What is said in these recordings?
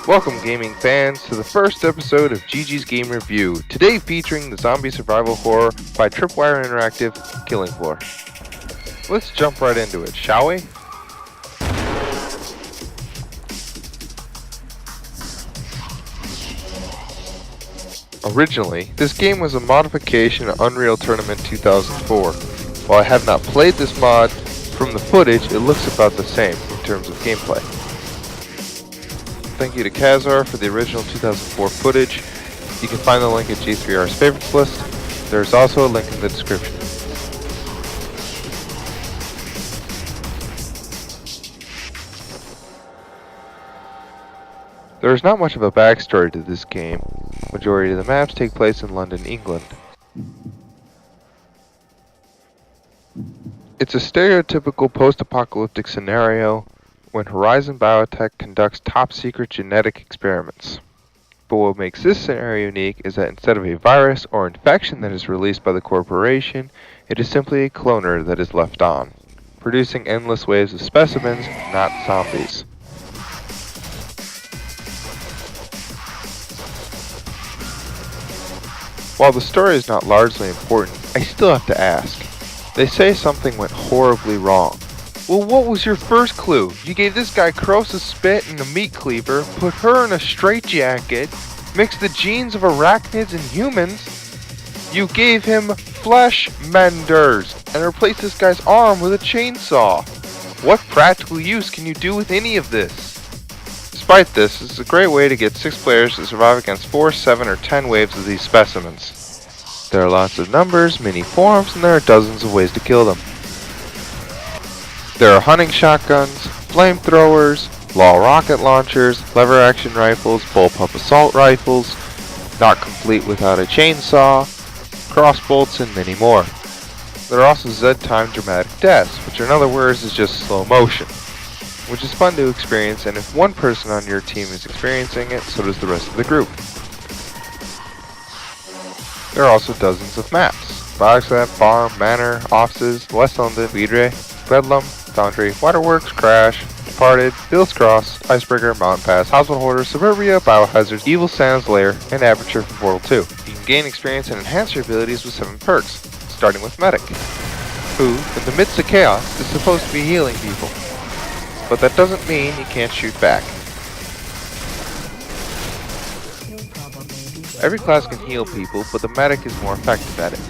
Welcome, gaming fans, to the first episode of GG's Game Review. Today featuring the zombie survival horror by Tripwire Interactive, Killing Floor. Let's jump right into it, shall we? Originally, this game was a modification of Unreal Tournament 2004. While I have not played this mod, from the footage it looks about the same in terms of gameplay. Thank you to Kazar for the original 2004 footage. You can find the link at G3R's favorites list. There is also a link in the description. There is not much of a backstory to this game. Majority of the maps take place in London, England. It's a stereotypical post-apocalyptic scenario when Horizon Biotech conducts top-secret genetic experiments. But what makes this scenario unique is that instead of a virus or infection that is released by the corporation, it is simply a cloner that is left on, producing endless waves of specimens, not zombies. While the story is not largely important, I still have to ask. They say something went horribly wrong. Well, what was your first clue? You gave this guy corrosive spit and a meat cleaver, put her in a straitjacket, mixed the genes of arachnids and humans. You gave him flesh menders and replaced this guy's arm with a chainsaw. What practical use can you do with any of this? Despite this, it's a great way to get 6 players to survive against 4, 7, or 10 waves of these specimens. There are lots of numbers, many forms, and there are dozens of ways to kill them. There are hunting shotguns, flamethrowers, law rocket launchers, lever action rifles, bullpup assault rifles, not complete without a chainsaw, crossbolts, and many more. There are also Z-time dramatic deaths, which in other words is just slow motion, which is fun to experience, and if one person on your team is experiencing it, so does the rest of the group. There are also dozens of maps: Baghdad, Farm, Manor, Offices, West London, Vidre, Bedlam, Foundry, Waterworks, Crash, Departed, Bill's Cross, Icebreaker, Mountain Pass, Hospital Hoarder, Suburbia, Biohazard, Evil Sands Lair, and Aperture from Portal 2. You can gain experience and enhance your abilities with 7 perks, starting with Medic, who, in the midst of chaos, is supposed to be healing people. But that doesn't mean you can't shoot back. Every class can heal people, but the Medic is more effective at it.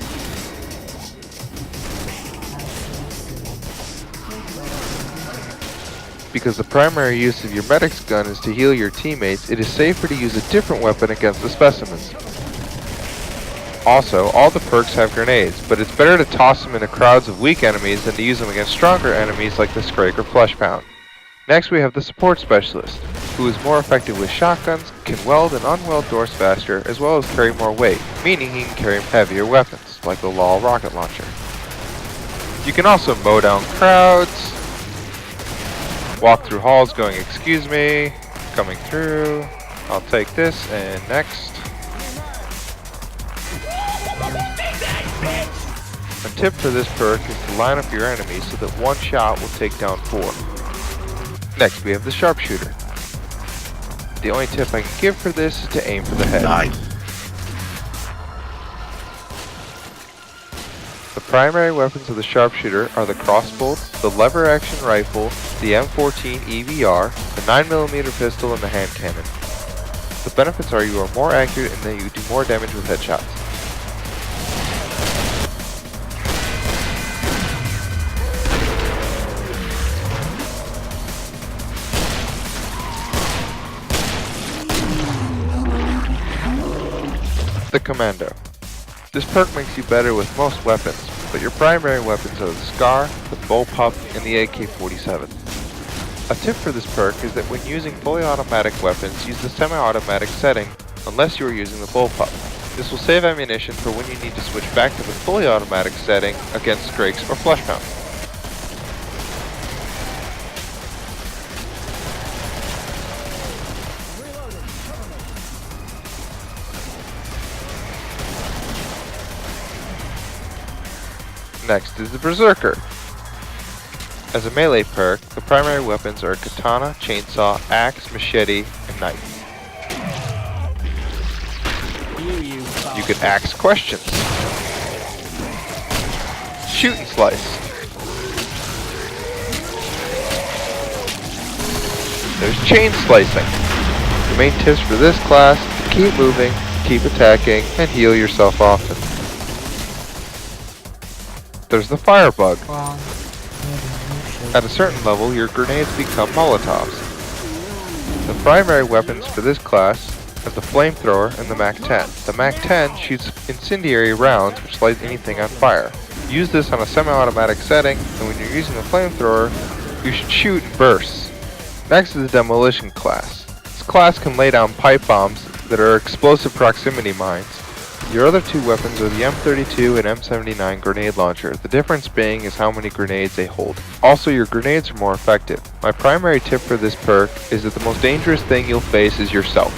Because the primary use of your medic's gun is to heal your teammates, it is safer to use a different weapon against the specimens. Also, all the perks have grenades, but it's better to toss them into crowds of weak enemies than to use them against stronger enemies like the Scrake or Flesh Pound. Next we have the Support Specialist, who is more effective with shotguns, can weld and unweld doors faster, as well as carry more weight, meaning he can carry heavier weapons, like the Law rocket launcher. You can also mow down crowds, walk through halls going, "Excuse me, coming through, I'll take this," and next. A tip for this perk is to line up your enemies so that one shot will take down 4. Next we have the Sharpshooter. The only tip I can give for this is to aim for the head. Nice. The primary weapons of the Sharpshooter are the crossbow, the lever action rifle, the M14 EVR, the 9mm pistol, and the hand cannon. The benefits are you are more accurate and that you do more damage with headshots. The Commando. This perk makes you better with most weapons, but your primary weapons are the Scar, the Bullpup, and the AK-47. A tip for this perk is that when using fully automatic weapons, use the semi-automatic setting unless you are using the Bullpup. This will save ammunition for when you need to switch back to the fully automatic setting against Scrakes or Flesh Pound. Next is the Berserker. As a melee perk, the primary weapons are a katana, chainsaw, axe, machete, and knife. You could ask questions. Shoot and slice. There's chain slicing. The main tips for this class is to keep moving, keep attacking, and heal yourself often. There's the firebug. At a certain level, your grenades become Molotovs. The primary weapons for this class are the flamethrower and the MAC-10. The MAC-10 shoots incendiary rounds which light anything on fire. Use this on a semi-automatic setting, and when you're using the flamethrower, you should shoot in bursts. Next is the demolition class. This class can lay down pipe bombs that are explosive proximity mines. Your other two weapons are the M32 and M79 grenade launcher, the difference being is how many grenades they hold. Also, your grenades are more effective. My primary tip for this perk is that the most dangerous thing you'll face is yourself.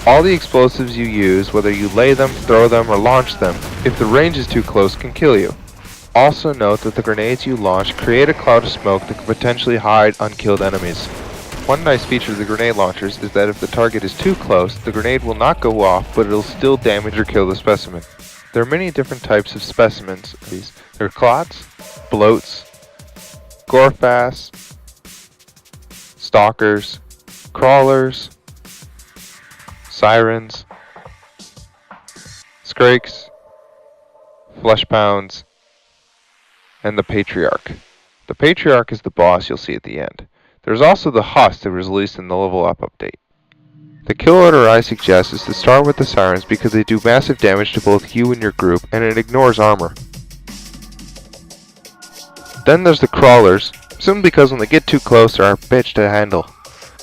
All the explosives you use, whether you lay them, throw them, or launch them, if the range is too close, can kill you. Also note that the grenades you launch create a cloud of smoke that can potentially hide unkilled enemies. One nice feature of the grenade launchers is that if the target is too close, the grenade will not go off, but it'll still damage or kill the specimen. There are many different types of specimens. There are clots, bloats, gorefas, stalkers, crawlers, sirens, skrakes, flesh pounds, and the Patriarch. The Patriarch is the boss you'll see at the end. There's also the Husk that was released in the level up update. The kill order I suggest is to start with the sirens because they do massive damage to both you and your group, and it ignores armor. Then there's the crawlers, simply because when they get too close they're a bitch to handle.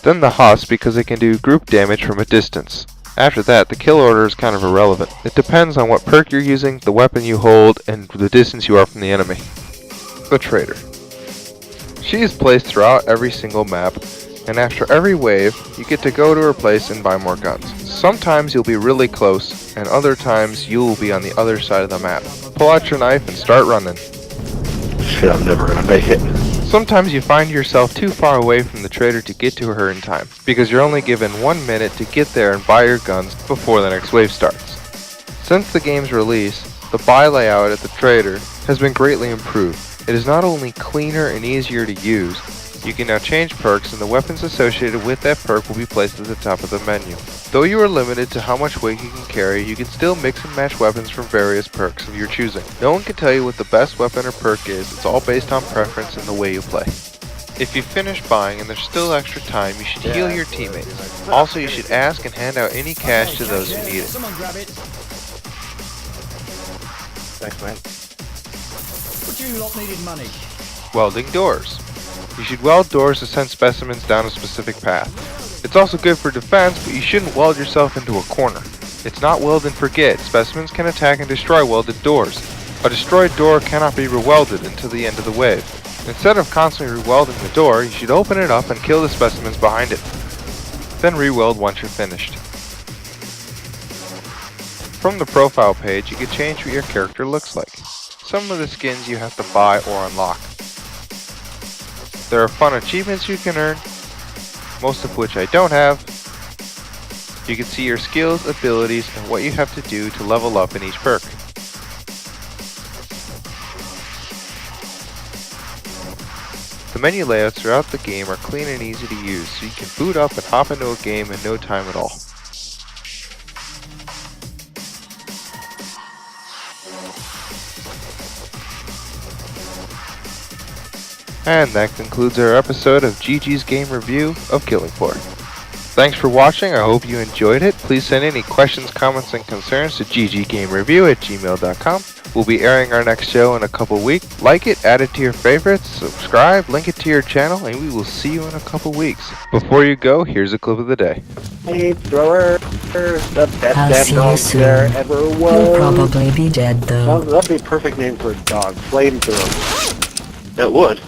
Then the Husk because they can do group damage from a distance. After that, the kill order is kind of irrelevant. It depends on what perk you're using, the weapon you hold, and the distance you are from the enemy. The Trader. She is placed throughout every single map, and after every wave, you get to go to her place and buy more guns. Sometimes you'll be really close, and other times you will be on the other side of the map. Pull out your knife and start running. Shit, I'm never gonna make it. Sometimes you find yourself too far away from the trader to get to her in time, because you're only given 1 minute to get there and buy your guns before the next wave starts. Since the game's release, the buy layout at the trader has been greatly improved. It is not only cleaner and easier to use, you can now change perks and the weapons associated with that perk will be placed at the top of the menu. Though you are limited to how much weight you can carry, you can still mix and match weapons from various perks of your choosing. No one can tell you what the best weapon or perk is, it's all based on preference and the way you play. If you finish buying and there's still extra time, you should heal your teammates. Also, you should ask and hand out any cash to those who need it. Someone grab it. Thanks, man. But you lot needed money. Welding doors. You should weld doors to send specimens down a specific path. It's also good for defense, but you shouldn't weld yourself into a corner. It's not weld and forget. Specimens can attack and destroy welded doors. A destroyed door cannot be rewelded until the end of the wave. Instead of constantly rewelding the door, you should open it up and kill the specimens behind it. Then reweld once you're finished. From the profile page, you can change what your character looks like. Some of the skins you have to buy or unlock. There are fun achievements you can earn, most of which I don't have. You can see your skills, abilities, and what you have to do to level up in each perk. The menu layouts throughout the game are clean and easy to use, so you can boot up and hop into a game in no time at all. And that concludes our episode of GG's Game Review of Killing Floor. Thanks for watching, I hope you enjoyed it. Please send any questions, comments, and concerns to ggGameReview@gmail.com. We'll be airing our next show in a couple weeks. Like it, add it to your favorites, subscribe, link it to your channel, and we will see you in a couple weeks. Before you go, here's a clip of the day. Flamethrower, the best I'll dead see you dog soon. there ever was. You'll probably be dead though. That'd be a perfect name for a dog. Flamethrower. It would.